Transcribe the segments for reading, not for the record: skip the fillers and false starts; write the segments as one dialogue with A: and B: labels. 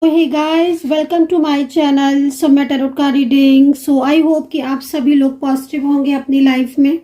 A: Hey guys, welcome to my channel Samay tarot का reading. So I hope कि आप सभी लोग पॉजिटिव होंगे अपनी लाइफ में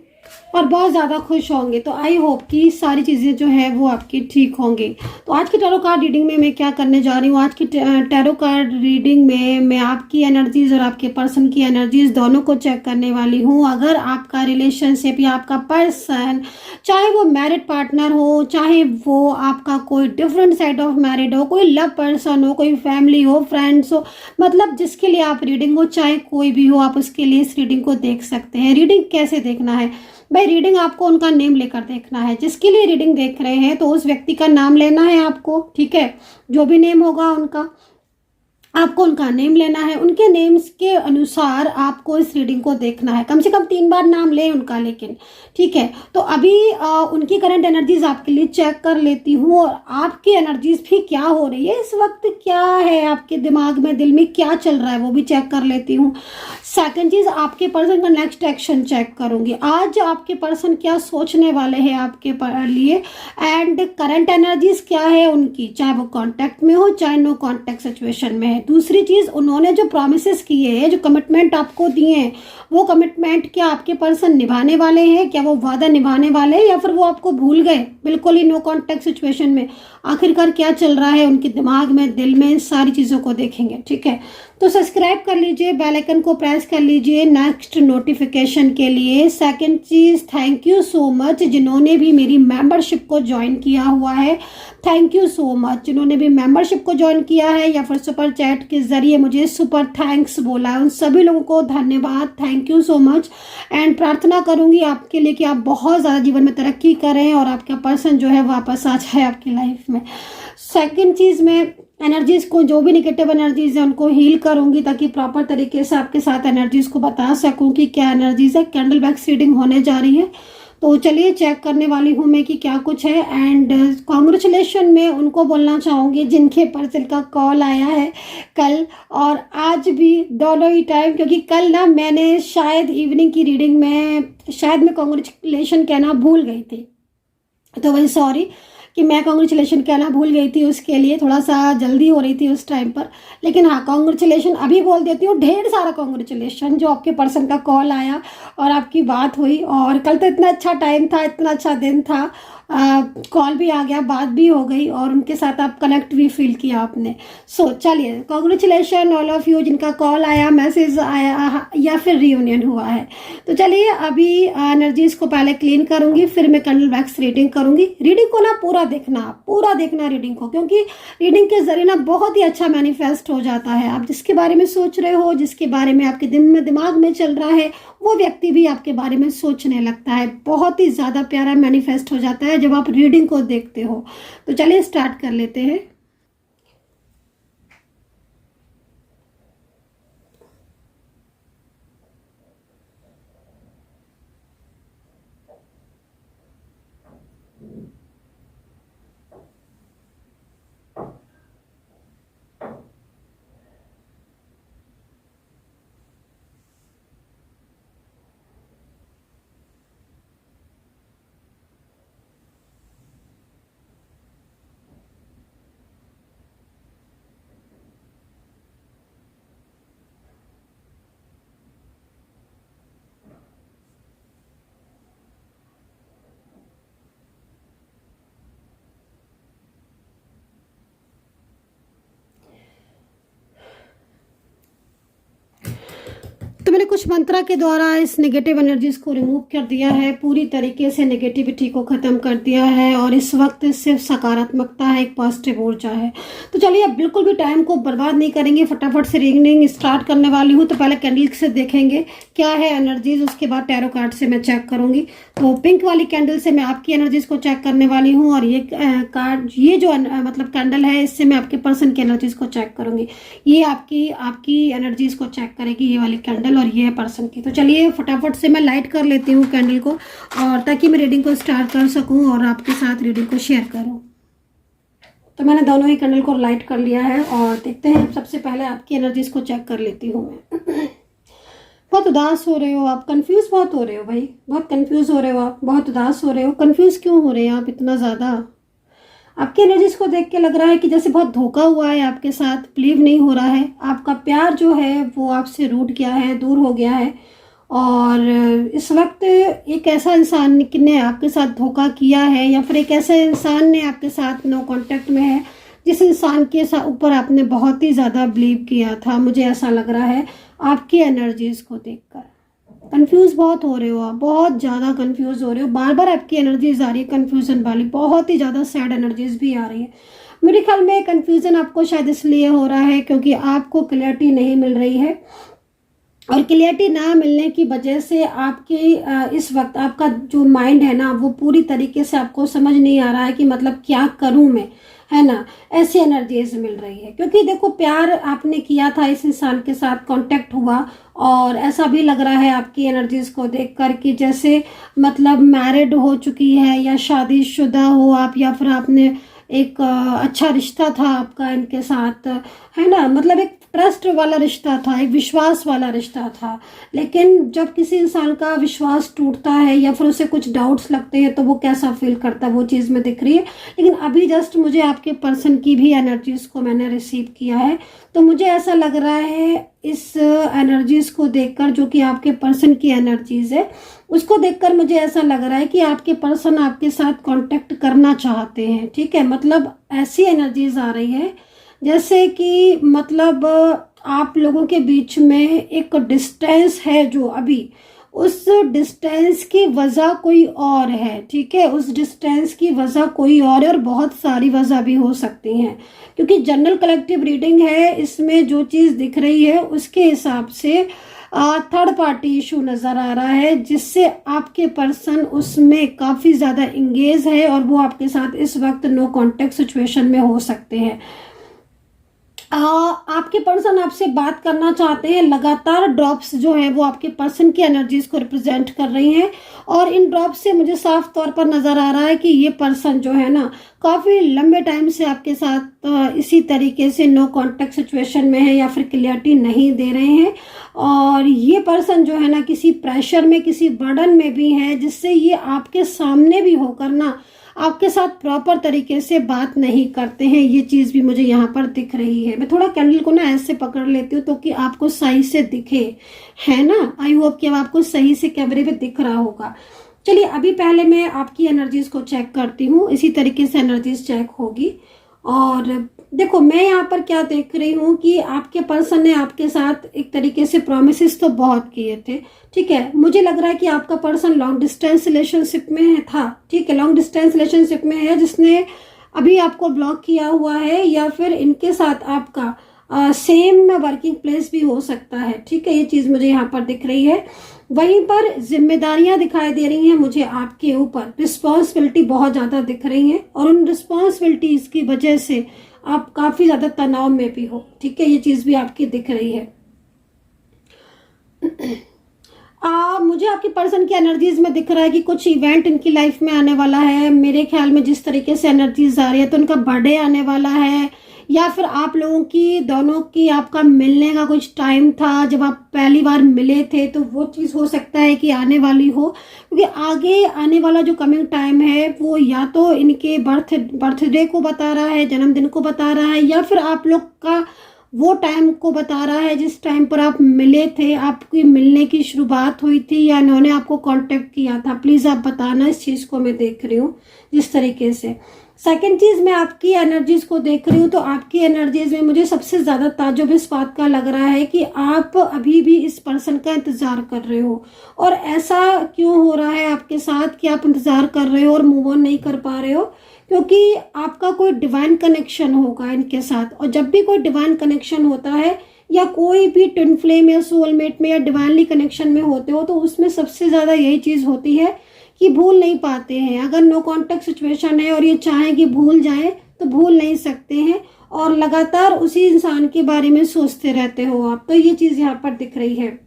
A: और बहुत ज़्यादा खुश होंगे। तो आई होप कि सारी चीज़ें जो है वो आपकी ठीक होंगी। तो आज की टैरो कार्ड रीडिंग में मैं क्या करने जा रही हूँ, आज की टैरो कार्ड रीडिंग में मैं आपकी एनर्जीज और आपके पर्सन की एनर्जीज दोनों को चेक करने वाली हूँ। अगर आपका रिलेशनशिप या आपका पर्सन, चाहे वो मैरिड पार्टनर हो, चाहे वो आपका कोई डिफरेंट साइड ऑफ मैरिड हो, कोई लव पर्सन हो, कोई फैमिली हो, फ्रेंड्स हो, मतलब जिसके लिए आप रीडिंग हो, चाहे कोई भी हो, आप उसके लिए इस रीडिंग को देख सकते हैं। रीडिंग कैसे देखना है भाई? रीडिंग आपको उनका नेम लेकर देखना है। जिसके लिए रीडिंग देख रहे हैं तो उस व्यक्ति का नाम लेना है आपको, ठीक है? जो भी नेम होगा उनका, आपको उनका नेम लेना है। उनके नेम्स के अनुसार आपको इस रीडिंग को देखना है। कम से कम 3 बार नाम लें उनका, लेकिन ठीक है। तो अभी उनकी करंट एनर्जीज आपके लिए चेक कर लेती हूँ और आपकी एनर्जीज भी क्या हो रही है इस वक्त, क्या है आपके दिमाग में, दिल में क्या चल रहा है, वो भी चेक कर लेती हूँ। सेकंड चीज, आपके पर्सन का नेक्स्ट एक्शन चेक करूंगी। आज आपके पर्सन क्या सोचने वाले हैं आपके लिए, एंड करंट एनर्जीज क्या है उनकी, चाहे वो कांटेक्ट में हो चाहे नो कांटेक्ट सिचुएशन में है। दूसरी चीज, उन्होंने जो प्रॉमिसेस किए हैं, जो कमिटमेंट आपको दिए हैं, वो कमिटमेंट क्या आपके पर्सन निभाने वाले हैं? क्या वो वादा निभाने वाले हैं या फिर वो आपको भूल गए बिल्कुल ही नो कांटेक्ट सिचुएशन में? आखिरकार क्या चल रहा है उनके दिमाग में, दिल में, इन सारी चीजों को देखेंगे, ठीक है? तो सब्सक्राइब कर लीजिए, बेल आइकन को प्रेस कर लीजिए नेक्स्ट नोटिफिकेशन के लिए। सेकंड चीज, थैंक यू सो मच जिन्होंने भी मेरी मेंबरशिप को ज्वाइन किया हुआ है। थैंक यू सो मच जिन्होंने भी मेंबरशिप को ज्वाइन किया है या फिर सुपर चैट के जरिए मुझे सुपर थैंक्स बोला है, उन सभी लोगों को धन्यवाद, thank you so much. And प्रार्थना करूंगी आपके लिए कि आप बहुत ज़्यादा जीवन में तरक्की करें और आपका पर्सन जो है वापस आ जाए आपकी लाइफ में। सेकंड चीज़, मैं एनर्जीज को, जो भी निगेटिव एनर्जीज है उनको हील करूंगी ताकि प्रॉपर तरीके से आपके साथ एनर्जीज को बता सकूं कि क्या एनर्जीज है। कैंडल बैक्स रीडिंग होने जा रही है, तो चलिए चेक करने वाली हूं मैं कि क्या कुछ है। एंड कॉन्ग्रेचुलेशन मैं उनको बोलना चाहूँगी जिनके पर्सन का कॉल आया है कल और आज भी, दोनों ही टाइम, क्योंकि कल ना मैंने शायद इवनिंग की रीडिंग में शायद मैं कॉन्ग्रेचुलेशन कहना भूल गई थी, तो वही सॉरी कि मैं कॉन्ग्रेचुलेशन कहना भूल गई थी, उसके लिए थोड़ा सा जल्दी हो रही थी उस टाइम पर। लेकिन हाँ, कॉन्ग्रेचुलेशन अभी बोल देती हूँ, ढेर सारा कॉन्ग्रेचुलेशन जो आपके पर्सन का कॉल आया और आपकी बात हुई। और कल तो इतना अच्छा टाइम था, इतना अच्छा दिन था, कॉल भी आ गया, बात भी हो गई और उनके साथ आप कनेक्ट भी फील किया आपने। सो चलिए, कॉन्ग्रेचुलेशन ऑल ऑफ यू जिनका कॉल आया, मैसेज आया या फिर रियूनियन हुआ है। तो चलिए अभी एनर्जीज को पहले क्लीन करूंगी, फिर मैं कैंडल वैक्स रीडिंग करूंगी। रीडिंग को ना पूरा देखना रीडिंग को, क्योंकि रीडिंग के जरिए ना बहुत ही अच्छा मैनिफेस्ट हो जाता है। आप जिसके बारे में सोच रहे हो, जिसके बारे में आपके दिमाग में चल रहा है, वो व्यक्ति भी आपके बारे में सोचने लगता है। बहुत ही ज्यादा प्यारा मैनिफेस्ट हो जाता है जब आप रीडिंग को देखते हो। तो चलिए स्टार्ट कर लेते हैं। तो मैंने कुछ मंत्रा के द्वारा इस नेगेटिव एनर्जीज को रिमूव कर दिया है, पूरी तरीके से नेगेटिविटी को खत्म कर दिया है और इस वक्त सिर्फ सकारात्मकता है, एक पॉजिटिव ऊर्जा है। तो चलिए अब बिल्कुल भी टाइम को बर्बाद नहीं करेंगे, फटाफट से रीडिंग स्टार्ट करने वाली हूँ। तो पहले कैंडल से देखेंगे क्या है एनर्जीज, उसके बाद टैरो कार्ड से मैं चेक करूंगी। तो पिंक वाली कैंडल से मैं आपकी एनर्जीज को चेक करने वाली हूँ और ये कार्ड, ये जो मतलब कैंडल है, इससे मैं आपके पर्सन की एनर्जीज को चेक करूंगी। ये आपकी एनर्जीज को चेक करेगी, ये वाली कैंडल और ये है पर्सन की। तो चलिए फटाफट से मैं लाइट कर लेती हूँ कैंडल को, और ताकि मैं रीडिंग को स्टार्ट कर सकूं और आपके साथ रीडिंग को शेयर करूं। तो मैंने दोनों ही कैंडल को लाइट कर लिया है और देखते हैं। सबसे पहले आपकी एनर्जीज को चेक कर लेती हूँ मैं। बहुत उदास हो रहे हो आप, कंफ्यूज बहुत हो रहे हो भाई, बहुत कंफ्यूज हो रहे हो आप, बहुत उदास हो रहे हो। कंफ्यूज क्यों हो रहे हैं आप इतना ज़्यादा? आपकी एनर्जीज को देख के लग रहा है कि जैसे बहुत धोखा हुआ है आपके साथ, बिलीव नहीं हो रहा है, आपका प्यार जो है वो आपसे रूठ गया है, दूर हो गया है। और इस वक्त एक ऐसा इंसान ने आपके साथ धोखा किया है, या फिर एक ऐसे इंसान ने आपके साथ नो कांटेक्ट में है जिस इंसान के ऊपर आपने बहुत ही ज़्यादा बिलीव किया था। मुझे ऐसा लग रहा है आपकी एनर्जीज को देखकर। कंफ्यूज बहुत हो रहे हो आप, बहुत ज़्यादा कंफ्यूज हो रहे हो, बार बार आपकी एनर्जीज आ रही है कंफ्यूजन वाली, बहुत ही ज़्यादा सैड एनर्जीज भी आ रही है। मेरे ख्याल में कंफ्यूजन आपको शायद इसलिए हो रहा है क्योंकि आपको क्लैरिटी नहीं मिल रही है, और क्लियरिटी ना मिलने की वजह से आपके इस वक्त आपका जो माइंड है ना वो पूरी तरीके से आपको समझ नहीं आ रहा है कि मतलब क्या करूं मैं, है ना। ऐसी एनर्जीज मिल रही है क्योंकि देखो प्यार आपने किया था, इस इंसान के साथ कांटेक्ट हुआ, और ऐसा भी लग रहा है आपकी एनर्जीज को देखकर कि जैसे मतलब मैरिड हो चुकी है या शादीशुदा हो आप, या फिर आपने एक अच्छा रिश्ता था आपका इनके साथ, है ना। मतलब एक ट्रस्ट वाला रिश्ता था, एक विश्वास वाला रिश्ता था। लेकिन जब किसी इंसान का विश्वास टूटता है या फिर उसे कुछ डाउट्स लगते हैं तो वो कैसा फील करता है, वो चीज़ में दिख रही है। लेकिन अभी जस्ट मुझे आपके पर्सन की भी एनर्जीज को मैंने रिसीव किया है, तो मुझे ऐसा लग रहा है इस एनर्जीज को देखकर, जो कि आपके पर्सन की एनर्जीज है, उसको देखकर मुझे ऐसा लग रहा है कि आपके पर्सन आपके साथ कांटेक्ट करना चाहते हैं। ठीक है, मतलब ऐसी एनर्जीज आ रही है जैसे कि मतलब आप लोगों के बीच में एक डिस्टेंस है जो अभी, उस डिस्टेंस की वजह कोई और है। ठीक है, उस डिस्टेंस की वजह कोई और है, और बहुत सारी वजह भी हो सकती हैं क्योंकि जनरल कलेक्टिव रीडिंग है। इसमें जो चीज़ दिख रही है उसके हिसाब से थर्ड पार्टी इशू नज़र आ रहा है, जिससे आपके पर्सन उसमें काफ़ी ज़्यादा इंगेज है और वो आपके साथ इस वक्त नो कॉन्टेक्ट सिचुएशन में हो सकते हैं। आपके पर्सन आपसे बात करना चाहते हैं। लगातार ड्रॉप्स जो है वो आपके पर्सन की एनर्जीज को रिप्रेजेंट कर रही हैं, और इन ड्रॉप्स से मुझे साफ तौर पर नजर आ रहा है कि ये पर्सन जो है ना काफी लंबे टाइम से आपके साथ इसी तरीके से नो कांटेक्ट सिचुएशन में है, या फिर क्लियरिटी नहीं दे रहे हैं। और ये पर्सन जो है ना किसी प्रेशर में, किसी बर्डन में भी है, जिससे ये आपके सामने भी होकर ना आपके साथ प्रॉपर तरीके से बात नहीं करते हैं। ये चीज़ भी मुझे यहाँ पर दिख रही है। मैं थोड़ा कैंडल को ना ऐसे पकड़ लेती हूँ तो कि आपको सही से दिखे, है ना। आई होप कि अब आपको सही से कैमरे पे दिख रहा होगा। चलिए अभी पहले मैं आपकी एनर्जीज को चेक करती हूँ, इसी तरीके से एनर्जीज चेक होगी। और देखो मैं यहाँ पर क्या देख रही हूँ कि आपके पर्सन ने आपके साथ एक तरीके से प्रॉमिसेस तो बहुत किए थे। ठीक है, मुझे लग रहा है कि आपका पर्सन लॉन्ग डिस्टेंस रिलेशनशिप में था। ठीक है, लॉन्ग डिस्टेंस रिलेशनशिप में है, जिसने अभी आपको ब्लॉक किया हुआ है, या फिर इनके साथ आपका सेम वर्किंग प्लेस भी हो सकता है। ठीक है, ये चीज़ मुझे यहाँ पर दिख रही है। वहीं पर जिम्मेदारियां दिखाई दे रही हैं मुझे आपके ऊपर, रिस्पॉन्सिबिलिटी बहुत ज़्यादा दिख रही हैं, और उन रिस्पॉन्सिबिलिटीज़ की वजह से आप काफ़ी ज़्यादा तनाव में भी हो। ठीक है, ये चीज़ भी आपकी दिख रही है। मुझे आपके पर्सन की एनर्जीज में दिख रहा है कि कुछ इवेंट इनकी लाइफ में आने वाला है। मेरे ख्याल में जिस तरीके से एनर्जीज आ रही है तो उनका बर्थडे आने वाला है, या फिर आप लोगों की दोनों की आपका मिलने का कुछ टाइम था जब आप पहली बार मिले थे, तो वो चीज़ हो सकता है कि आने वाली हो। क्योंकि आगे आने वाला जो कमिंग टाइम है वो या तो इनके बर्थडे को बता रहा है, जन्मदिन को बता रहा है, या फिर आप लोग का वो टाइम को बता रहा है जिस टाइम पर आप मिले थे, आपकी मिलने की शुरुआत हुई थी, या इन्होंने आपको कांटेक्ट किया था। प्लीज़ आप बताना, इस चीज़ को मैं देख रही हूँ जिस तरीके से। सेकंड चीज़, मैं आपकी एनर्जीज को देख रही हूँ तो आपकी एनर्जीज में मुझे सबसे ज़्यादा ताज्जुब इस बात का लग रहा है कि आप अभी भी इस पर्सन का इंतज़ार कर रहे हो। और ऐसा क्यों हो रहा है आपके साथ कि आप इंतज़ार कर रहे हो और मूव ऑन नहीं कर पा रहे हो? क्योंकि आपका कोई डिवाइन कनेक्शन होगा इनके साथ, और जब भी कोई डिवाइन कनेक्शन होता है, या कोई भी ट्विन फ्लेम या सोलमेट में या डिवाइनली कनेक्शन में होते हो, तो उसमें सबसे ज़्यादा यही चीज़ होती है कि भूल नहीं पाते हैं। अगर नो कांटेक्ट सिचुएशन है और ये चाहें कि भूल जाएं तो भूल नहीं सकते हैं, और लगातार उसी इंसान के बारे में सोचते रहते हो आप। तो ये चीज़ यहाँ पर दिख रही है।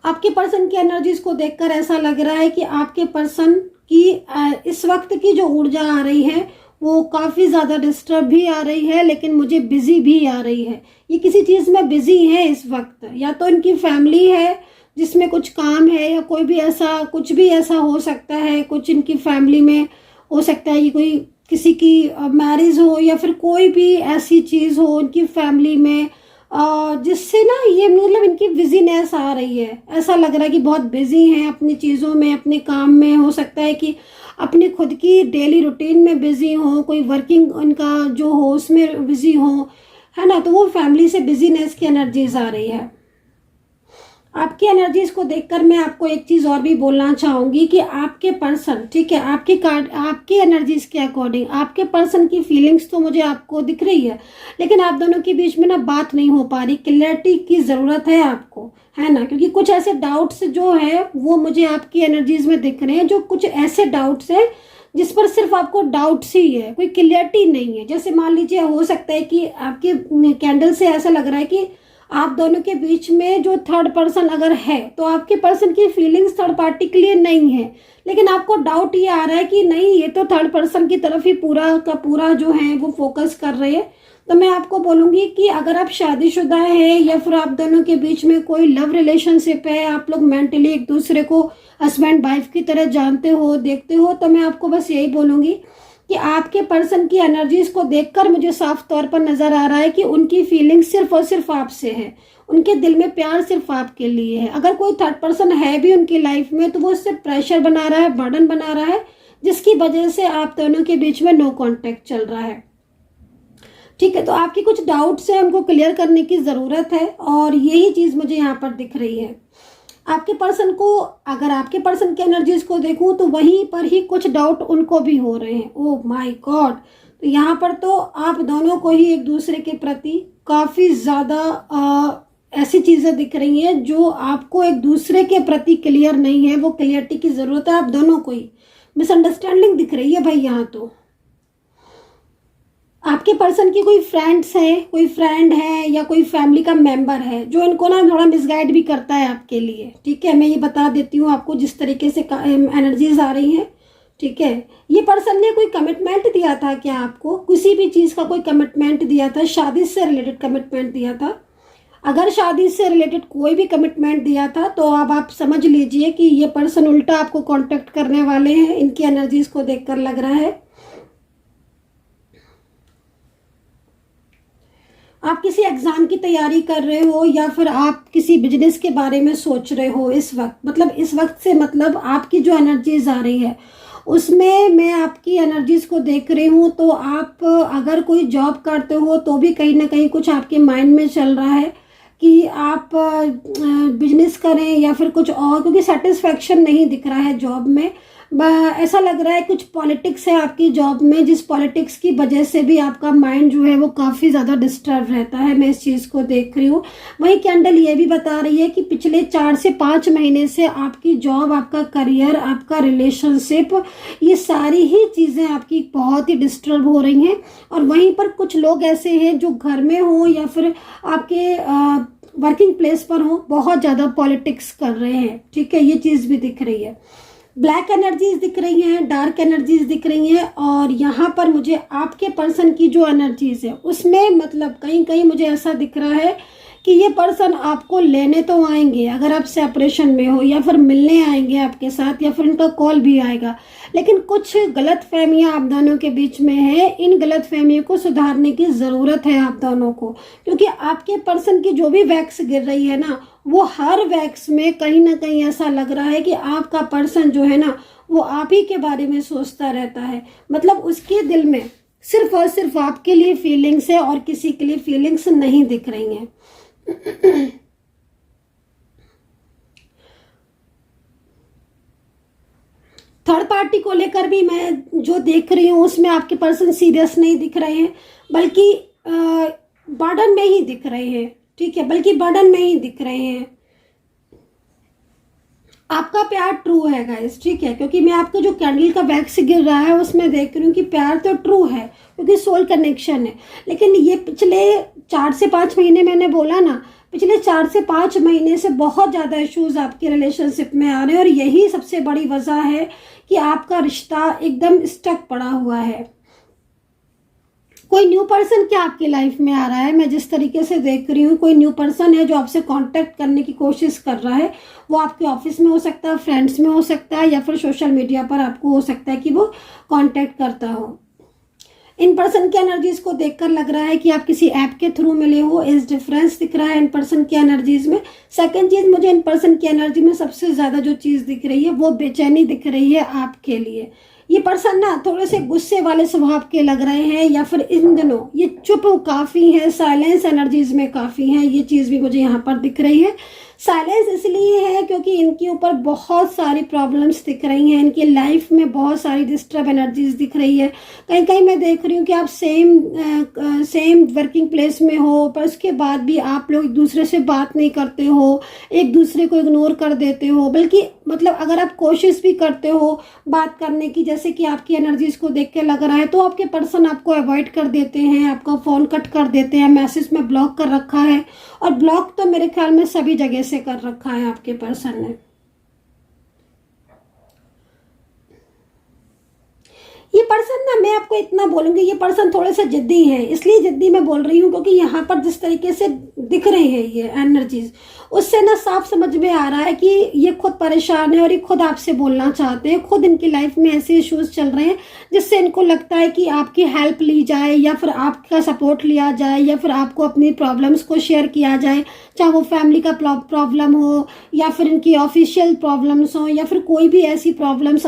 A: आपके पर्सन की एनर्जीज को देखकर ऐसा लग रहा है कि आपके पर्सन की इस वक्त की जो ऊर्जा आ रही है वो काफ़ी ज़्यादा डिस्टर्ब भी आ रही है, लेकिन मुझे बिजी भी आ रही है। ये किसी चीज़ में बिजी है इस वक्त, या तो इनकी फैमिली है जिसमें कुछ काम है, या कुछ भी ऐसा हो सकता है। कुछ इनकी फैमिली में हो सकता है कि कोई किसी की मैरिज हो या फिर कोई भी ऐसी चीज़ हो उनकी फैमिली में जिससे ना ये मतलब इनकी बिजीनेस आ रही है। ऐसा लग रहा है कि बहुत बिजी हैं अपनी चीज़ों में, अपने काम में। हो सकता है कि अपनी खुद की डेली रूटीन में बिजी हो, कोई वर्किंग उनका जो हो उसमें बिजी हो, है ना। तो वो फैमिली से बिजीनेस की एनर्जीज आ रही है। आपकी एनर्जीज को देखकर मैं आपको एक चीज और भी बोलना चाहूंगी कि आपके पर्सन, ठीक है, आपकी कार्ड, आपकी एनर्जीज के अकॉर्डिंग आपके पर्सन की फीलिंग्स तो मुझे आपको दिख रही है, लेकिन आप दोनों के बीच में ना बात नहीं हो पा रही। क्लैरिटी की जरूरत है आपको, है ना, क्योंकि कुछ ऐसे डाउट्स जो है वो मुझे आपकी एनर्जीज में दिख रहे हैं, जो कुछ ऐसे डाउट्स है जिस पर सिर्फ आपको डाउट्स ही है, कोई क्लियरिटी नहीं है। जैसे मान लीजिए हो सकता है कि आपके कैंडल से ऐसा लग रहा है कि आप दोनों के बीच में जो थर्ड पर्सन अगर है तो आपके पर्सन की फीलिंग्स थर्ड पार्टी के लिए नहीं है, लेकिन आपको डाउट ये आ रहा है कि नहीं, ये तो थर्ड पर्सन की तरफ ही पूरा का पूरा जो है वो फोकस कर रहे हैं। तो मैं आपको बोलूंगी कि अगर आप शादीशुदा है या फिर आप दोनों के बीच में कोई लव रिलेशनशिप है, आप लोग मेंटली एक दूसरे को हस्बैंड वाइफ की तरह जानते हो, देखते हो, तो मैं आपको बस यही बोलूंगी कि आपके पर्सन की एनर्जीज को देखकर मुझे साफ तौर पर नजर आ रहा है कि उनकी फीलिंग सिर्फ और सिर्फ आपसे है। उनके दिल में प्यार सिर्फ आपके लिए है। अगर कोई थर्ड पर्सन है भी उनकी लाइफ में तो वो उससे प्रेशर बना रहा है, बर्डन बना रहा है, जिसकी वजह से आप दोनों के बीच में नो कांटेक्ट चल रहा है। ठीक है, तो आपकी कुछ डाउट्स है, उनको क्लियर करने की जरूरत है और यही चीज मुझे यहाँ पर दिख रही है। आपके पर्सन को, अगर आपके पर्सन की एनर्जीज को देखूं तो वहीं पर ही कुछ डाउट उनको भी हो रहे हैं। ओह माय गॉड, तो यहाँ पर तो आप दोनों को ही एक दूसरे के प्रति काफी ज्यादा ऐसी चीजें दिख रही हैं जो आपको एक दूसरे के प्रति क्लियर नहीं है। वो क्लियरिटी की जरूरत है, आप दोनों को ही मिसअंडरस्टैंडिंग दिख रही है भाई। यहाँ तो आपके पर्सन की कोई फ्रेंड्स है, कोई फ्रेंड है या कोई फैमिली का मेंबर है जो इनको ना थोड़ा मिसगाइड भी करता है आपके लिए। ठीक है, मैं ये बता देती हूँ आपको जिस तरीके से एनर्जीज आ रही हैं। ठीक है, ये पर्सन ने कोई कमिटमेंट दिया था क्या आपको, किसी भी चीज़ का कोई कमिटमेंट दिया था, शादी से रिलेटेड कमिटमेंट दिया था? अगर शादी से रिलेटेड कोई भी कमिटमेंट दिया था तो अब आप समझ लीजिए कि ये पर्सन उल्टा आपको कॉन्टेक्ट करने वाले हैं। इनकी एनर्जीज को देखकर लग रहा है आप किसी एग्जाम की तैयारी कर रहे हो या फिर आप किसी बिजनेस के बारे में सोच रहे हो इस वक्त। मतलब इस वक्त से मतलब आपकी जो एनर्जीज आ रही है उसमें मैं आपकी एनर्जीज को देख रही हूँ। तो आप अगर कोई जॉब करते हो तो भी कहीं ना कहीं कुछ आपके माइंड में चल रहा है कि आप बिजनेस करें या फिर कुछ और, क्योंकि सेटिस्फेक्शन नहीं दिख रहा है जॉब में। ऐसा लग रहा है कुछ पॉलिटिक्स है आपकी जॉब में, जिस पॉलिटिक्स की वजह से भी आपका माइंड जो है वो काफ़ी ज़्यादा डिस्टर्ब रहता है। मैं इस चीज़ को देख रही हूँ। वही कैंडल ये भी बता रही है कि पिछले 4 से 5 महीने से आपकी जॉब, आपका करियर, आपका रिलेशनशिप, ये सारी ही चीज़ें आपकी बहुत ही डिस्टर्ब हो रही हैं। और वहीं पर कुछ लोग ऐसे हैं जो घर में हो या फिर आपके वर्किंग प्लेस पर हो, बहुत ज़्यादा पॉलिटिक्स कर रहे हैं। ठीक है, ये चीज़ भी दिख रही है। ब्लैक एनर्जीज दिख रही हैं, डार्क एनर्जीज दिख रही हैं। और यहाँ पर मुझे आपके पर्सन की जो एनर्जीज है उसमें मतलब कहीं कहीं मुझे ऐसा दिख रहा है कि ये पर्सन आपको लेने तो आएंगे अगर आप सेपरेशन में हो, या फिर मिलने आएंगे आपके साथ, या फिर उनका कॉल भी आएगा। लेकिन कुछ गलत फहमियाँ आप दोनों के बीच में है। इन गलत फहमियों को सुधारने की ज़रूरत है आप दोनों को, क्योंकि आपके पर्सन की जो भी वैक्स गिर रही है ना, वो हर वैक्स में कहीं ना कहीं ऐसा लग रहा है कि आपका पर्सन जो है ना वो आप ही के बारे में सोचता रहता है। मतलब उसके दिल में सिर्फ और सिर्फ आपके लिए फीलिंग्स है और किसी के लिए फीलिंग्स नहीं दिख रही हैं। थर्ड पार्टी को लेकर भी मैं जो देख रही हूँ उसमें आपके पर्सन सीरियस नहीं दिख रहे हैं, बल्कि बर्डन में ही दिख रहे हैं। ठीक है, बल्कि बर्डन में ही दिख रहे हैं। आपका प्यार ट्रू है गाइस। ठीक है, क्योंकि मैं आपको जो कैंडल का वैक्स गिर रहा है उसमें देख रही हूँ कि प्यार तो ट्रू है क्योंकि सोल कनेक्शन है। लेकिन ये पिछले 4 से 5 महीने, मैंने बोला ना, पिछले 4 से 5 महीने से बहुत ज़्यादा इश्यूज आपके रिलेशनशिप में आ रहे हैं और यही सबसे बड़ी वजह है कि आपका रिश्ता एकदम स्टक पड़ा हुआ है। कोई न्यू पर्सन क्या आपकी लाइफ में आ रहा है, मैं जिस तरीके से देख रही हूँ कोई न्यू पर्सन है जो आपसे कांटेक्ट करने की कोशिश कर रहा है। वो आपके ऑफिस में हो सकता है, फ्रेंड्स में हो सकता है, या फिर सोशल मीडिया पर आपको हो सकता है कि वो कांटेक्ट करता हो। इन पर्सन की एनर्जीज को देखकर लग रहा है कि आप किसी ऐप के थ्रू मिले हो, इस डिफरेंस दिख रहा है इन पर्सन की एनर्जीज में। सेकंड चीज, मुझे इन पर्सन की एनर्जी में सबसे ज्यादा जो चीज दिख रही है वो बेचैनी दिख रही है आपके लिए। ये पर्सन ना थोड़े से गुस्से वाले स्वभाव के लग रहे हैं, या फिर इन दिनों ये चुप काफी है, साइलेंस एनर्जीज में काफी है, ये चीज भी मुझे यहाँ पर दिख रही है। साइलेंस इसलिए है क्योंकि इनके ऊपर बहुत सारी प्रॉब्लम्स दिख रही हैं, इनकी लाइफ में बहुत सारी डिस्टर्ब एनर्जीज दिख रही है। कहीं कहीं मैं देख रही हूँ कि आप सेम वर्किंग प्लेस में हो, पर उसके बाद भी आप लोग एक दूसरे से बात नहीं करते हो, एक दूसरे को इग्नोर कर देते हो। बल्कि मतलब अगर आप कोशिश भी करते हो बात करने की, जैसे कि आपकी एनर्जीज को देख के लग रहा है, तो आपके पर्सन आपको अवॉइड कर देते हैं, आपका फ़ोन कट कर देते हैं, मैसेज में ब्लॉक कर रखा है। और ब्लॉक तो मेरे ख्याल में सभी जगह से कर रखा है आपके पर्सन ने। ये पर्सन ना, मैं आपको इतना बोलूंगी, ये पर्सन थोड़े से जिद्दी है। इसलिए जिद्दी मैं बोल रही हूँ क्योंकि यहाँ पर जिस तरीके से दिख रही है ये एनर्जीज, उससे ना साफ समझ में आ रहा है कि ये खुद परेशान है और ये खुद आपसे बोलना चाहते हैं। खुद इनकी लाइफ में ऐसे इश्यूज चल रहे हैं जिससे इनको लगता है कि आपकी हेल्प ली जाए, या फिर आपका सपोर्ट लिया जाए, या फिर आपको अपनी प्रॉब्लम्स को शेयर किया जाए, चाहे वो फैमिली का प्रॉब्लम हो, या फिर इनकी ऑफिशियल प्रॉब्लम्स हो, या फिर कोई भी ऐसी प्रॉब्लम्स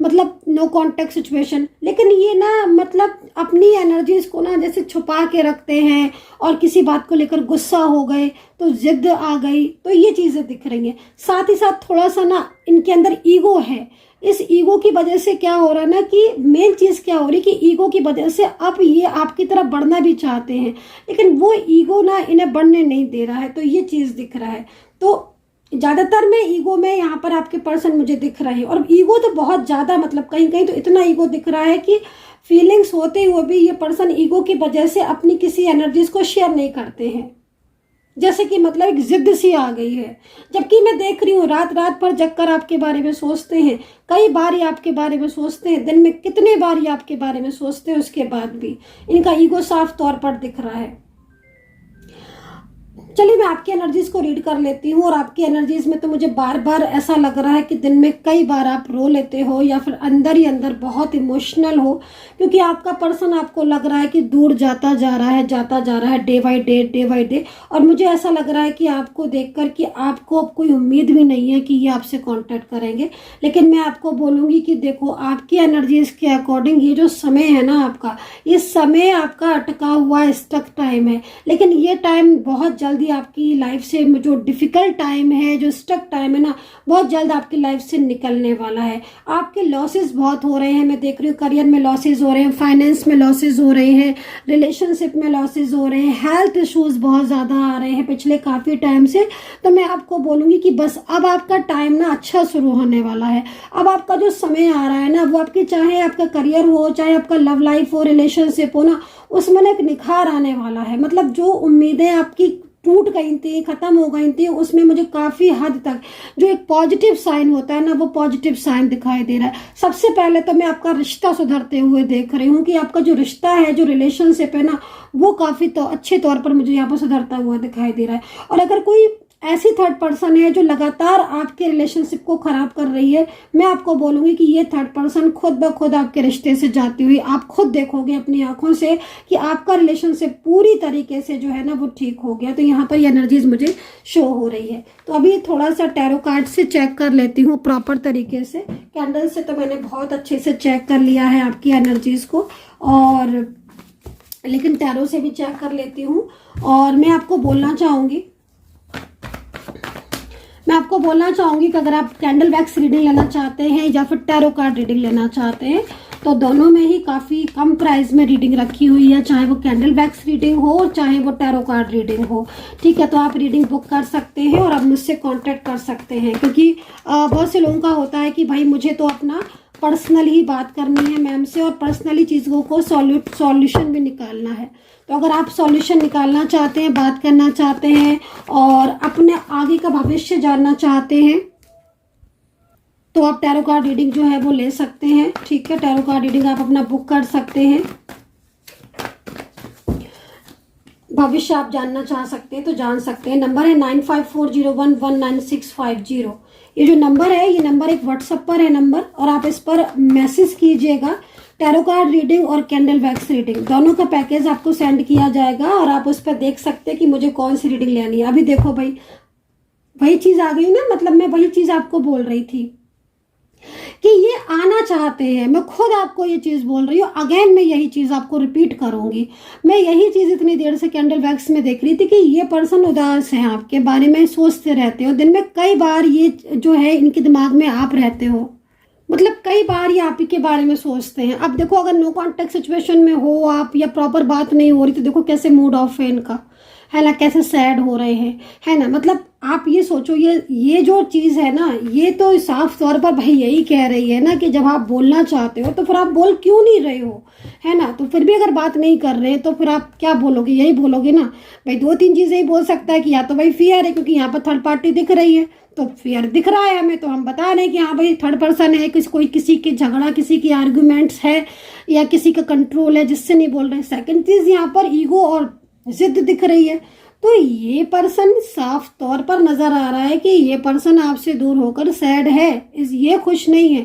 A: मतलब नो कॉन्टेक्ट सिचुएशन। लेकिन ये ना मतलब अपनी एनर्जीज को ना जैसे छुपा के रखते हैं, और किसी बात को लेकर गुस्सा हो गए तो जिद आ गई, तो ये चीजें दिख रही हैं। साथ ही साथ थोड़ा सा ना इनके अंदर ईगो है। इस ईगो की वजह से क्या हो रहा है ना, कि मेन चीज क्या हो रही है कि ईगो की वजह से अब ये आपकी तरफ बढ़ना भी चाहते हैं, लेकिन वो ईगो ना इन्हें बढ़ने नहीं दे रहा है। तो ये चीज दिख रहा है। तो ज्यादातर में ईगो में यहाँ पर आपके पर्सन मुझे दिख रहे हैं, और ईगो तो बहुत ज्यादा, मतलब कहीं कहीं तो इतना ईगो दिख रहा है कि फीलिंग्स होते हुए भी ये पर्सन ईगो की वजह से अपनी किसी एनर्जीज को शेयर नहीं करते हैं। जैसे कि मतलब एक जिद सी आ गई है। जबकि मैं देख रही हूँ रात रात भर जगकर आपके बारे में सोचते हैं, कई बार ये आपके बारे में सोचते हैं, दिन में कितने बार ये आपके बारे में सोचते हैं, उसके बाद भी इनका ईगो साफ तौर पर दिख रहा है। चलिए मैं आपकी एनर्जीज को रीड कर लेती हूँ। और आपकी एनर्जीज में तो मुझे बार बार ऐसा लग रहा है कि दिन में कई बार आप रो लेते हो, या फिर अंदर ही अंदर बहुत इमोशनल हो, क्योंकि आपका पर्सन आपको लग रहा है कि दूर जाता जा रहा है डे बाय डे। और मुझे ऐसा लग रहा है कि आपको देखकर कि आपको अब कोई उम्मीद भी नहीं है कि ये आपसे कांटेक्ट करेंगे। लेकिन मैं आपको बोलूँगी कि देखो, आपकी एनर्जीज के अकॉर्डिंग ये जो समय है ना आपका, ये समय आपका अटका हुआ स्टक टाइम है। लेकिन ये टाइम बहुत जल्दी आपकी लाइफ से, जो डिफिकल्ट टाइम है, जो स्टक टाइम है ना, बहुत जल्द आपकी लाइफ से निकलने वाला है। आपके लॉसेस बहुत हो रहे हैं, मैं देख रही हूँ करियर में लॉसेस हो रहे हैं, फाइनेंस में लॉसेस हो रहे हैं, रिलेशनशिप में लॉसेस हो रहे हैं, हेल्थ इश्यूज बहुत ज़्यादा आ रहे हैं पिछले काफ़ी टाइम से। तो मैं आपको बोलूँगी कि बस अब आपका टाइम ना अच्छा शुरू होने वाला है। अब आपका जो समय आ रहा है ना, वो आपके, चाहे आपका करियर हो, चाहे आपका लव लाइफ हो, रिलेशनशिप हो ना, उसमें एक निखार आने वाला है। मतलब जो उम्मीदें आपकी टूट गई थी, खत्म हो गई थी, उसमें मुझे काफी हद तक जो एक पॉजिटिव साइन होता है ना, वो पॉजिटिव साइन दिखाई दे रहा है। सबसे पहले तो मैं आपका रिश्ता सुधरते हुए देख रही हूँ कि आपका जो रिश्ता है, जो रिलेशनशिप है ना, वो काफी तो अच्छे तौर पर मुझे यहाँ पर सुधरता हुआ दिखाई दे रहा है। और अगर कोई ऐसी थर्ड पर्सन है जो लगातार आपके रिलेशनशिप को खराब कर रही है, मैं आपको बोलूंगी कि ये थर्ड पर्सन खुद ब खुद आपके रिश्ते से जाती हुई आप खुद देखोगे अपनी आंखों से कि आपका रिलेशनशिप पूरी तरीके से जो है ना वो ठीक हो गया। तो यहाँ पर ये एनर्जीज मुझे शो हो रही है। तो अभी थोड़ा सा टैरो कार्ड से चेक कर लेती हूँ प्रॉपर तरीके से। कैंडल से तो मैंने बहुत अच्छे से चेक कर लिया है आपकी एनर्जीज को, और लेकिन टैरो से भी चेक कर लेती हूँ। और मैं आपको बोलना चाहूंगी कि अगर आप कैंडल वैक्स रीडिंग लेना चाहते हैं या फिर टैरो कार्ड रीडिंग लेना चाहते हैं, तो दोनों में ही काफ़ी कम प्राइस में रीडिंग रखी हुई है, चाहे वो कैंडल वैक्स रीडिंग हो, चाहे वो टैरो कार्ड रीडिंग हो। ठीक है, तो आप रीडिंग बुक कर सकते हैं और आप मुझसे कांटेक्ट कर सकते हैं। क्योंकि बहुत से लोगों का होता है कि भाई मुझे तो अपना पर्सनल ही बात करनी है मैम से, और पर्सनली चीज़ों को सॉल्यूशन भी निकालना है। तो अगर आप सॉल्यूशन निकालना चाहते हैं, बात करना चाहते हैं और अपने आगे का भविष्य जानना चाहते हैं, तो आप टैरो कार्ड रीडिंग जो है वो ले सकते हैं। ठीक है, टैरो कार्ड रीडिंग आप अपना बुक कर सकते हैं। भविष्य आप जानना चाह सकते हैं तो जान सकते हैं। नंबर है 9540119650। ये जो नंबर है, ये नंबर एक व्हाट्सएप पर है नंबर, और आप इस पर मैसेज कीजिएगा टैरो कार्ड रीडिंग और कैंडल वैक्स रीडिंग दोनों का पैकेज आपको सेंड किया जाएगा और आप उस पर देख सकते हैं कि मुझे कौन सी रीडिंग लेनी है। अभी देखो भाई, वही चीज़ आ गई ना, मतलब मैं वही चीज़ आपको बोल रही थी कि ये आना चाहते हैं। मैं खुद आपको ये चीज़ बोल रही हूँ, अगेन मैं यही चीज़ आपको रिपीट करूँगी। मैं यही चीज़ इतनी देर से कैंडल वैक्स में देख रही थी कि ये पर्सन उदास है, आपके बारे में सोचते रहते हो दिन में कई बार, ये जो है इनके दिमाग में आप रहते हो, मतलब कई बार ये आप ही के बारे में सोचते हैं। अब देखो, अगर नो कॉन्टेक्ट सिचुएशन में हो आप या प्रॉपर बात नहीं हो रही तो देखो कैसे मूड ऑफ है इनका, है ना, कैसे सैड हो रहे हैं, है ना। मतलब आप ये सोचो, ये जो चीज़ है ना, ये तो साफ तौर पर भाई यही कह रही है ना कि जब आप बोलना चाहते हो तो फिर आप बोल क्यों नहीं रहे हो, है ना। तो फिर भी अगर बात नहीं कर रहे तो फिर आप क्या बोलोगे, यही बोलोगे ना भाई। दो तीन चीज़ें ही बोल सकता है कि या तो भाई फियर है, क्योंकि यहाँ पर थर्ड पार्टी दिख रही है, तो फियर दिख रहा है हमें, तो हम बता रहे हैं कि हाँ भाई थर्ड पर्सन है, कोई किसी की झगड़ा, किसी की आर्गूमेंट्स है या किसी का कंट्रोल है जिससे नहीं बोल रहे। सेकंड चीज़, यहाँ पर ईगो और जिद दिख रही है। तो ये पर्सन साफ तौर पर नजर आ रहा है कि ये पर्सन आपसे दूर होकर सैड है, ये खुश नहीं है।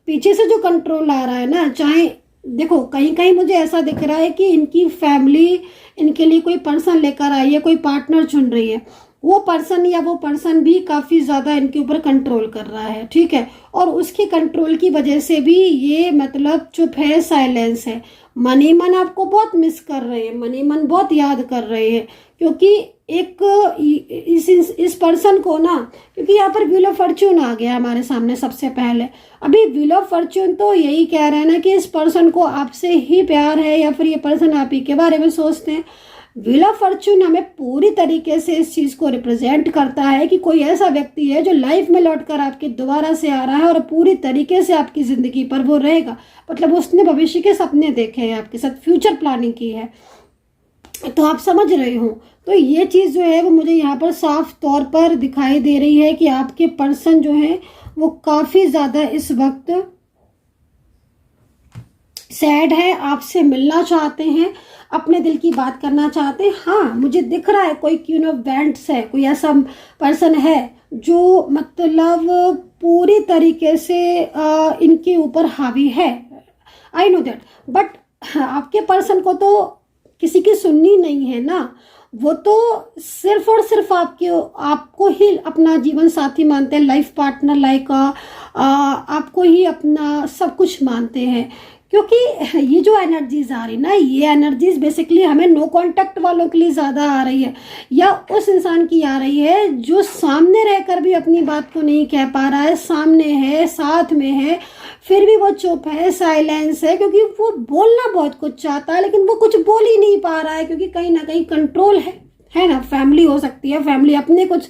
A: पीछे से जो कंट्रोल आ रहा है ना, चाहे देखो कहीं कहीं मुझे ऐसा दिख रहा है कि इनकी फैमिली इनके लिए कोई पर्सन लेकर आई है, कोई पार्टनर चुन रही है, वो पर्सन या वो पर्सन भी काफ़ी ज़्यादा इनके ऊपर कंट्रोल कर रहा है, ठीक है। और उसके कंट्रोल की वजह से भी ये मतलब चुप है, साइलेंस है। मनी मन आपको बहुत मिस कर रहे हैं, मनी मन बहुत याद कर रहे हैं, क्योंकि एक इस पर्सन को ना, क्योंकि यहाँ पर व्हील ऑफ फॉर्च्यून आ गया हमारे सामने सबसे पहले। अभी व्हील ऑफ फॉर्च्यून तो यही कह रहे हैं ना कि इस पर्सन को आपसे ही प्यार है या फिर ये पर्सन आप ही के बारे में सोचते हैं। व्हील ऑफ फॉर्च्यून हमें पूरी तरीके से इस चीज़ को रिप्रेजेंट करता है कि कोई ऐसा व्यक्ति है जो लाइफ में लौटकर आपके दोबारा से आ रहा है और पूरी तरीके से आपकी ज़िंदगी पर वो रहेगा। मतलब उसने भविष्य के सपने देखे हैं, आपके साथ फ्यूचर प्लानिंग की है, तो आप समझ रहे हो। तो ये चीज़ जो है वो मुझे यहाँ पर साफ तौर पर दिखाई दे रही है कि आपके पर्सन जो है वो काफ़ी ज़्यादा इस वक्त सैड है, आपसे मिलना चाहते हैं, अपने दिल की बात करना चाहते हैं। हाँ, मुझे दिख रहा है कोई क्वीन ऑफ वैंड्स है, कोई ऐसा पर्सन है जो मतलब पूरी तरीके से इनके ऊपर हावी है। आई नो दैट, बट आपके पर्सन को तो किसी की सुननी नहीं है ना, वो तो सिर्फ और सिर्फ आपको ही अपना जीवन साथी मानते हैं, लाइफ पार्टनर, लाइक आपको ही अपना सब कुछ मानते हैं। क्योंकि ये जो एनर्जीज आ रही ना, ये एनर्जीज बेसिकली हमें नो कांटेक्ट वालों के लिए ज़्यादा आ रही है, या उस इंसान की आ रही है जो सामने रहकर भी अपनी बात को नहीं कह पा रहा है, सामने है, साथ में है, फिर भी वो चुप है, साइलेंस है, क्योंकि वो बोलना बहुत कुछ चाहता है लेकिन वो कुछ बोल ही नहीं पा रहा है, क्योंकि कहीं ना कहीं कंट्रोल है ना। फैमिली हो सकती है, फैमिली अपने कुछ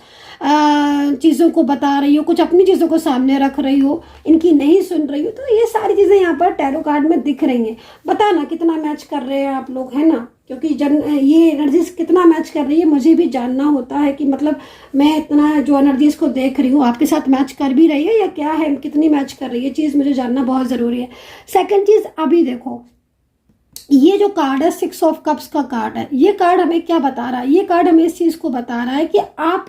A: चीज़ों को बता रही हो, कुछ अपनी चीज़ों को सामने रख रही हो, इनकी नहीं सुन रही हो। तो ये सारी चीज़ें यहाँ पर टैरो कार्ड में दिख रही हैं। बताना कितना मैच कर रहे हैं आप लोग, है ना, क्योंकि ये एनर्जीज कितना मैच कर रही है मुझे भी जानना होता है कि मतलब मैं इतना जो एनर्जीज को देख रही हूँ आपके साथ मैच कर भी रही है या क्या है, कितनी मैच कर रही है, चीज़ मुझे जानना बहुत ज़रूरी है। सेकेंड चीज़, अभी देखो ये जो कार्ड है 6 ऑफ कप्स का कार्ड है, ये कार्ड हमें क्या बता रहा है, ये कार्ड हमें इस चीज़ को बता रहा है कि आप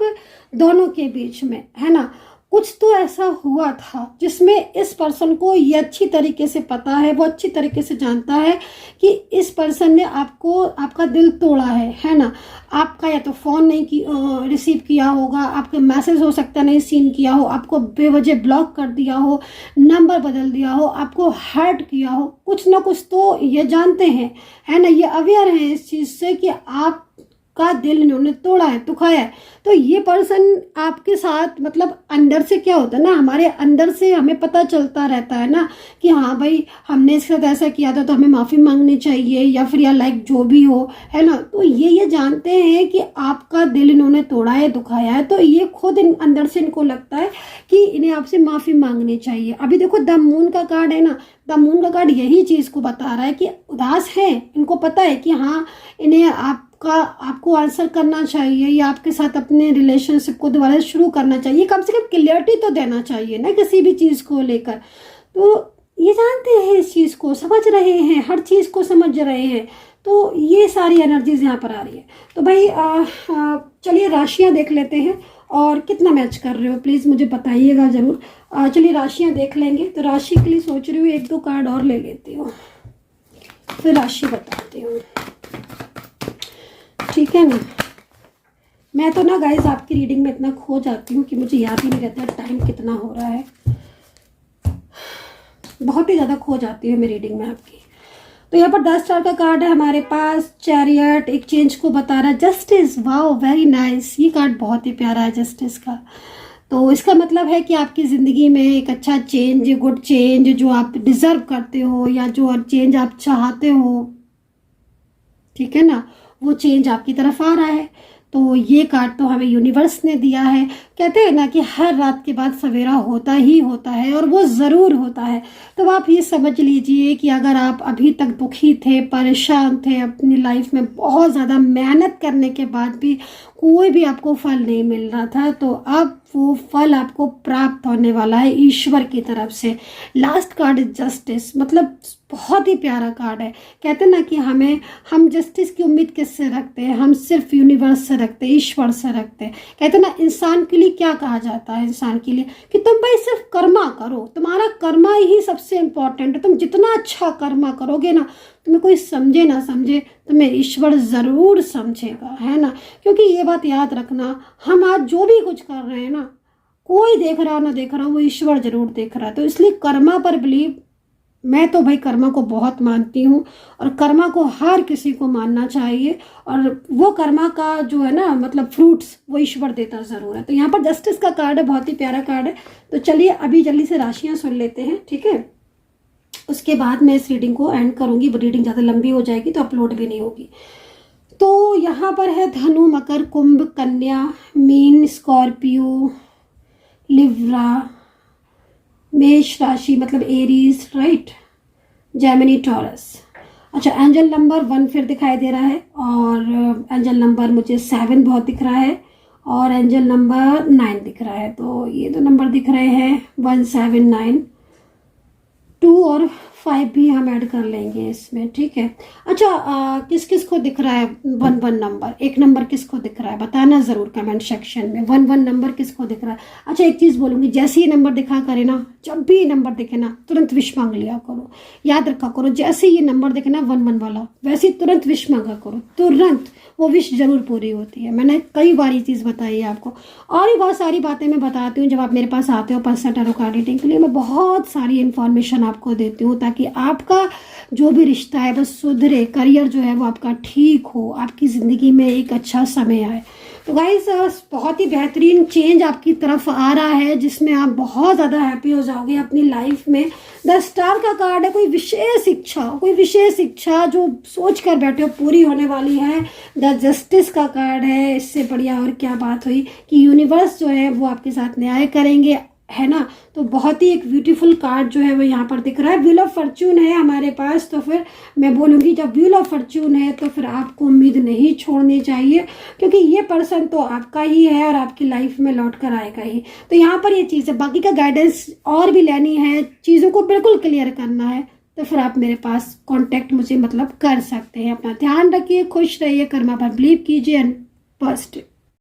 A: दोनों के बीच में, है ना, कुछ तो ऐसा हुआ था जिसमें इस पर्सन को ये अच्छी तरीके से पता है, वो अच्छी तरीके से जानता है कि इस पर्सन ने आपका दिल तोड़ा है ना। आपका या तो फ़ोन नहीं रिसीव किया होगा, आपके मैसेज हो सकता है नहीं सीन किया हो, आपको बेवजह ब्लॉक कर दिया हो, नंबर बदल दिया हो, आपको हर्ट किया हो, कुछ ना कुछ तो ये जानते हैं, है ना, ये अवेयर हैं इस चीज़ से कि आप का दिल इन्होंने तोड़ा है, दुखाया है। तो ये पर्सन आपके साथ मतलब अंदर से क्या होता है ना, हमारे अंदर से हमें पता चलता रहता है ना कि हाँ भाई हमने इसके साथ ऐसा किया था तो हमें माफ़ी मांगनी चाहिए, या फिर या लाइक जो भी हो, है ना। तो ये जानते हैं कि आपका दिल इन्होंने तोड़ा है, दुखाया है, तो ये खुद अंदर से इनको लगता है कि इन्हें आपसे माफ़ी मांगनी चाहिए। अभी देखो द मून का कार्ड है ना, द मून का कार्ड यही चीज़ को बता रहा है कि उदास है, इनको पता है कि हाँ इन्हें आपको आंसर करना चाहिए या आपके साथ अपने रिलेशनशिप को दोबारा शुरू करना चाहिए, कम से कम क्लियरिटी तो देना चाहिए ना किसी भी चीज़ को लेकर। तो ये जानते हैं, इस चीज़ को समझ रहे हैं, हर चीज़ को समझ रहे हैं। तो ये सारी एनर्जीज यहाँ पर आ रही है। तो भाई चलिए राशियाँ देख लेते हैं और कितना मैच कर रहे हो प्लीज़ मुझे बताइएगा ज़रूर। चलिए राशियाँ देख लेंगे। तो राशि के लिए सोच रही हूँ 1-2 कार्ड और ले लेती हूँ। फिर राशि बताती हूँ, ठीक है ना। मैं तो ना गाइस आपकी रीडिंग में इतना खो जाती हूँ कि मुझे याद ही नहीं रहता टाइम कितना हो रहा है, बहुत ही ज़्यादा खो जाती है मैं रीडिंग में आपकी। तो यहाँ पर 10 स्टार का कार्ड है हमारे पास, चैरियट एक चेंज को बता रहा है, जस्टिस, वाओ वेरी नाइस, ये कार्ड बहुत ही प्यारा है जस्टिस का। तो इसका मतलब है कि आपकी ज़िंदगी में एक अच्छा चेंज, गुड चेंज जो आप डिज़र्व करते हो या जो चेंज आप चाहते हो, ठीक है ना, वो चेंज आपकी तरफ आ रहा है। तो ये कार्ड तो हमें यूनिवर्स ने दिया है। कहते हैं ना कि हर रात के बाद सवेरा होता ही होता है और वो ज़रूर होता है। तो आप ये समझ लीजिए कि अगर आप अभी तक दुखी थे, परेशान थे, अपनी लाइफ में बहुत ज़्यादा मेहनत करने के बाद भी कोई भी आपको फल नहीं मिल रहा था, तो अब वो फल आपको प्राप्त होने वाला है ईश्वर की तरफ से। लास्ट कार्ड इज जस्टिस, मतलब बहुत ही प्यारा कार्ड है। कहते हैं ना कि हम जस्टिस की उम्मीद किससे रखते हैं, हम सिर्फ यूनिवर्स से रखते हैं, ईश्वर से रखते हैं। कहते हैं ना इंसान के लिए क्या कहा जाता है, इंसान के लिए कि तुम भाई सिर्फ कर्मा करो, तुम्हारा कर्मा ही सबसे इम्पोर्टेंट है। तुम जितना अच्छा कर्मा करोगे ना, तुम्हें कोई समझे ना समझे, तुम्हें ईश्वर ज़रूर समझेगा, है ना। क्योंकि ये बात याद रखना, हम आज जो भी कुछ कर रहे हैं ना, कोई देख रहा हो ना देख रहा हो, वो ईश्वर ज़रूर देख रहा है। तो इसलिए कर्मा पर बिलीव, मैं तो भाई कर्मा को बहुत मानती हूँ और कर्मा को हर किसी को मानना चाहिए, और वो कर्मा का जो है ना मतलब फ्रूट्स वो ईश्वर देता ज़रूर है। तो यहाँ पर जस्टिस का कार्ड है, बहुत ही प्यारा कार्ड है। तो चलिए अभी जल्दी से राशियाँ सुन लेते हैं, ठीक है। उसके बाद मैं इस रीडिंग को एंड करूँगी, रीडिंग ज़्यादा लंबी हो जाएगी तो अपलोड भी नहीं होगी। तो यहाँ पर है धनु, मकर, कुंभ, कन्या, मीन, स्कॉर्पियो, लिब्रा, मेष राशि मतलब एरीज, राइट, जेमिनी, टॉरस। अच्छा, एंजल नंबर 1 फिर दिखाई दे रहा है, और एंजल नंबर मुझे 7 बहुत दिख रहा है, और एंजल नंबर 9 दिख रहा है। तो ये दो नंबर दिख रहे हैं 1, 7, 9, 2 और 5 भी हम ऐड कर लेंगे इसमें, ठीक है। अच्छा, किस किस को दिख रहा है 1, 1 नंबर, एक नंबर किसको दिख रहा है बताना ज़रूर कमेंट सेक्शन में, 1, 1 नंबर किसको दिख रहा है। अच्छा, एक चीज़ बोलूँगी, जैसे ही नंबर दिखा करे ना, जब भी ये नंबर दिखे ना, तुरंत विश मांग लिया करो, याद रखा करो। जैसे ये नंबर दिखे ना 1, 1 वाला, वैसे ही तुरंत विश मांगा करो, तुरंत वो विश जरूर पूरी होती है। मैंने कई बार ये चीज़ बताई है आपको, और भी बहुत सारी बातें मैं बताती हूँ। जब आप मेरे पास आते हो पर्सनल टैरो कार्ड रीडिंग के लिए, मैं बहुत सारी इन्फॉर्मेशन आपको देती हूँ ताकि आपका जो भी रिश्ता है वो सुधरे, करियर जो है वो आपका ठीक हो, आपकी ज़िंदगी में एक अच्छा समय आए। तो गाइस बहुत ही बेहतरीन चेंज आपकी तरफ आ रहा है, जिसमें आप बहुत ज़्यादा हैप्पी हो जाओगे अपनी लाइफ में। 10 स्टार का कार्ड है, कोई विशेष इच्छा जो सोच कर बैठे हो पूरी होने वाली है। द जस्टिस का कार्ड है, इससे बढ़िया और क्या बात हुई कि यूनिवर्स जो है वो आपके साथ न्याय करेंगे, है ना। तो बहुत ही एक ब्यूटीफुल कार्ड जो है वो यहाँ पर दिख रहा है। व्हील ऑफ फॉर्च्यून है हमारे पास, तो फिर मैं बोलूँगी जब व्हील ऑफ फॉर्च्यून है तो फिर आपको उम्मीद नहीं छोड़नी चाहिए, क्योंकि ये पर्सन तो आपका ही है और आपकी लाइफ में लौट कर आएगा ही। तो यहाँ पर ये चीज़ है, बाकी का गाइडेंस और भी लेनी है, चीज़ों को बिल्कुल क्लियर करना है, तो फिर आप मेरे पास कांटेक्ट मुझे मतलब कर सकते हैं। अपना ध्यान रखिए, खुश रहिए, कर्मा पर बिलीव कीजिए एंड पॉजिटिव।